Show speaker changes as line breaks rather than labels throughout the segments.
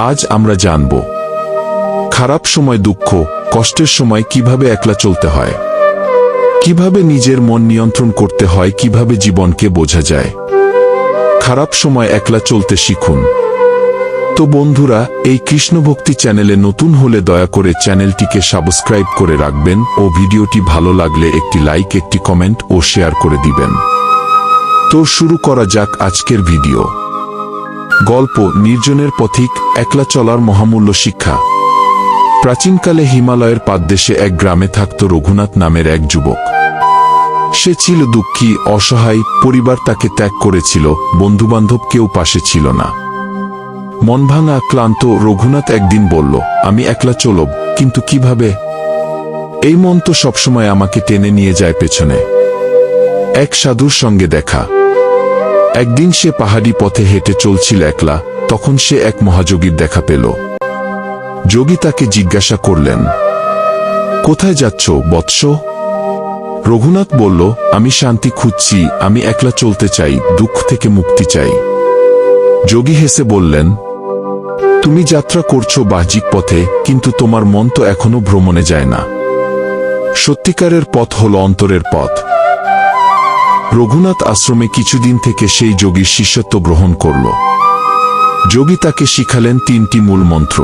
আজ আমরা জানব খারাপ সময়, দুঃখ, কষ্টের সময় কিভাবে একলা চলতে হয়, কিভাবে নিজের মন নিয়ন্ত্রণ করতে হয়, কিভাবে জীবনকে বোঝা যায়। খারাপ সময় একলা চলতে শিখুন। তো বন্ধুরা, এই কৃষ্ণভক্তি চ্যানেলে নতুন হলে দয়া করে চ্যানেলটিকে সাবস্ক্রাইব করে রাখবেন ও ভিডিওটি ভালো লাগলে একটি লাইক, একটি কমেন্ট ও শেয়ার করে দিবেন। তো শুরু করা যাক আজকের ভিডিও। গল্প নির্জনের পথিক, একলা চলার মহামূল্য শিক্ষা। প্রাচীনকালে হিমালয়ের পাদদেশে এক গ্রামে থাকত রঘুনাথ নামের এক যুবক। সে ছিল দুঃখী, অসহায়, পরিবার তাকে ত্যাগ করেছিল, বন্ধুবান্ধব কেউ পাশে ছিল না। মন ভাঙা, ক্লান্ত রঘুনাথ একদিন বলল, আমি একলা চলব, কিন্তু কিভাবে? এই মন তো সবসময় আমাকে টেনে নিয়ে যায় পেছনে। এক সাধুর সঙ্গে দেখা। একদিন সে পাহাড়ি পথে হেঁটে চলছিল একলা, তখন সে এক মহাযোগীর দেখা পেল। যোগী তাকে জিজ্ঞাসা করলেন, কোথায় যাচ্ছ বৎস? রঘুনাথ বলল, আমি শান্তি খুঁজছি, আমি একলা চলতে চাই, দুঃখ থেকে মুক্তি চাই। যোগী হেসে বললেন, তুমি যাত্রা করছো বাহ্যিক পথে, কিন্তু তোমার মন তো এখনো ভ্রমণে যায় না। সত্যিকারের পথ হল অন্তরের পথ। রঘুনাথ আশ্রমে কিছুদিন থেকে সেই যোগীর শিষ্যত্ব গ্রহণ করল। যোগী তাকে শিখালেন 3টি মূল মন্ত্র।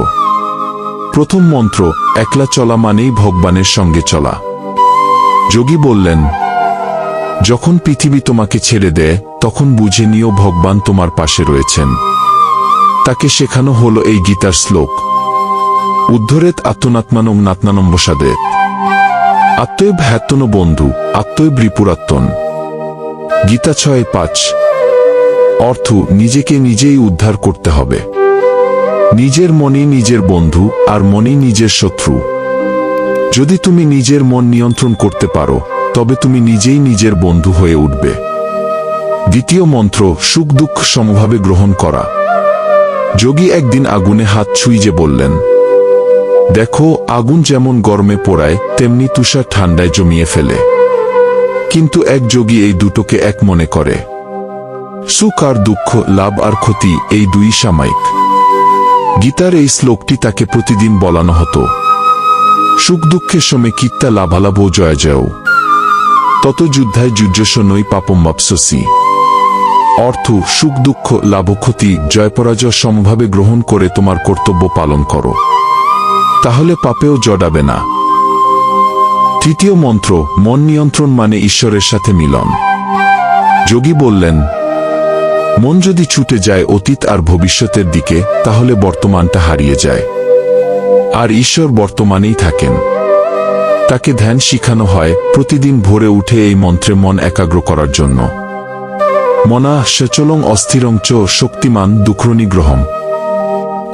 প্রথম মন্ত্র, একলা চলা মানেই ভগবানের সঙ্গে চলা। যোগী বললেন, যখন পৃথিবী তোমাকে ছেড়ে দেয়, তখন বুঝে নিও ভগবান তোমার পাশে রয়েছেন। তাকে শেখানো হলো এই গীতার শ্লোক, উদ্ধরেত আত্মনাত্মানং নাত্মানম্বসাদেত, আত্মৈব হ্যাত্তন বন্ধু, আত্মৈব রিপুরাত্তন। গীতা 6:5। অর্থ, নিজেকে নিজেই উদ্ধার করতে হবে। নিজের মনই নিজের বন্ধু, আর মনই নিজের শত্রু। যদি তুমি নিজের মন নিয়ন্ত্রণ করতে পারো, তবে তুমি নিজেই নিজের বন্ধু হয়ে উঠবে। দ্বিতীয় মন্ত্র, সুখ দুঃখ সমভাবে গ্রহণ করা। যোগী একদিন আগুনে হাত ছুঁইয়ে বললেন, দেখো, আগুন যেমন গরমে পোড়ায়, তেমনি তুষার ঠান্ডায় জমিয়ে ফেলে। কিন্তু এক যোগী এই দুটোকে এক মনে করে। সুখ আর দুঃখ, লাভ আর ক্ষতি, এই দুই সাময়িক। গীতার এই শ্লোকটি তাকে প্রতিদিন বলানো হতো। সুখ দুঃখের সময় কিত্তা লাভালাভ জয় জয়, তত যুদ্ধায় যুদ্ধস্য নৈ পাপম বাপসসি। অর্থ, সুখ দুঃখ, লাভ ক্ষতি, জয় পরাজয় সমভাবে গ্রহণ করে তোমার কর্তব্য পালন করো, তাহলে পাপেও জড়াবে না। তৃতীয় মন্ত্র, মন নিয়ন্ত্রণ মানে ঈশ্বরের সাথে মিলন। যোগী বললেন, মন যদি ছুটে যায় অতীত আর ভবিষ্যতের দিকে, তাহলে বর্তমানটা হারিয়ে যায়। আর ঈশ্বর বর্তমানেই থাকেন। তাকে ধ্যান শিখানো হয়, প্রতিদিন ভোরে উঠে এই মন্ত্রে মন একাগ্র করার জন্য। মনা সচলং অস্থিরং চ শক্তিমান দুঃখনিগ্রহম,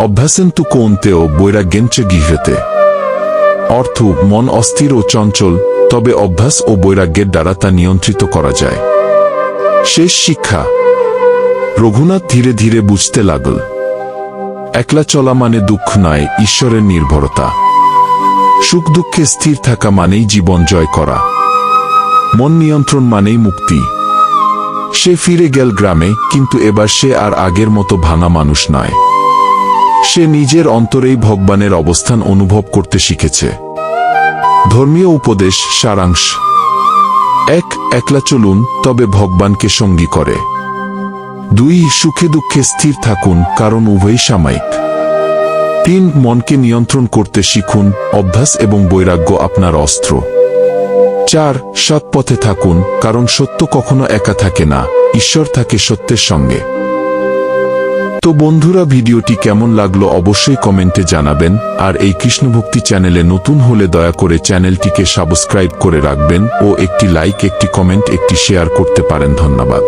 অভ্যাসন্তু কৌন্তেয় বৈরাগ্যেঞ্চ গৃহ্যতে। অর্থ, মন অস্থির ও চঞ্চল, তবে অভ্যাস ও বৈরাগ্যের দ্বারা তা নিয়ন্ত্রিত করা যায়। শেষ শিক্ষা। রঘুনাথ ধীরে ধীরে বুঝতে লাগল, একলা চলা মানে দুঃখ নয়, ঈশ্বরের নির্ভরতা। সুখ দুঃখে স্থির থাকা মানেই জীবন জয় করা। মন নিয়ন্ত্রণ মানেই মুক্তি। সে ফিরে গেল গ্রামে, কিন্তু এবার সে আর আগের মতো ভাঙা মানুষ নয়। সে নিজের অন্তরেই ভগবানের অবস্থান অনুভব করতে শিখেছে। ধর্মীয় উপদেশ সারাংশ। 1. একলা চলুন, তবে ভগবানকে সঙ্গী করে। 2. সুখে দুঃখে স্থির থাকুন, কারণ উভয়ই সাময়িক। 3. মনকে নিয়ন্ত্রণ করতে শিখুন, অভ্যাস এবং বৈরাগ্য আপনার অস্ত্র। 4. সৎ পথে থাকুন, কারণ সত্য কখনো একা থাকে না, ঈশ্বর থাকে সত্যের সঙ্গে। তো বন্ধুরা, ভিডিওটি কেমন লাগলো অবশ্যই কমেন্টে জানাবেন, আর এই কৃষ্ণভক্তি চ্যানেলে নতুন হলে দয়া করে চ্যানেলটিকে সাবস্ক্রাইব করে রাখবেন ও একটি লাইক, একটি কমেন্ট, একটি শেয়ার করতে পারেন। ধন্যবাদ।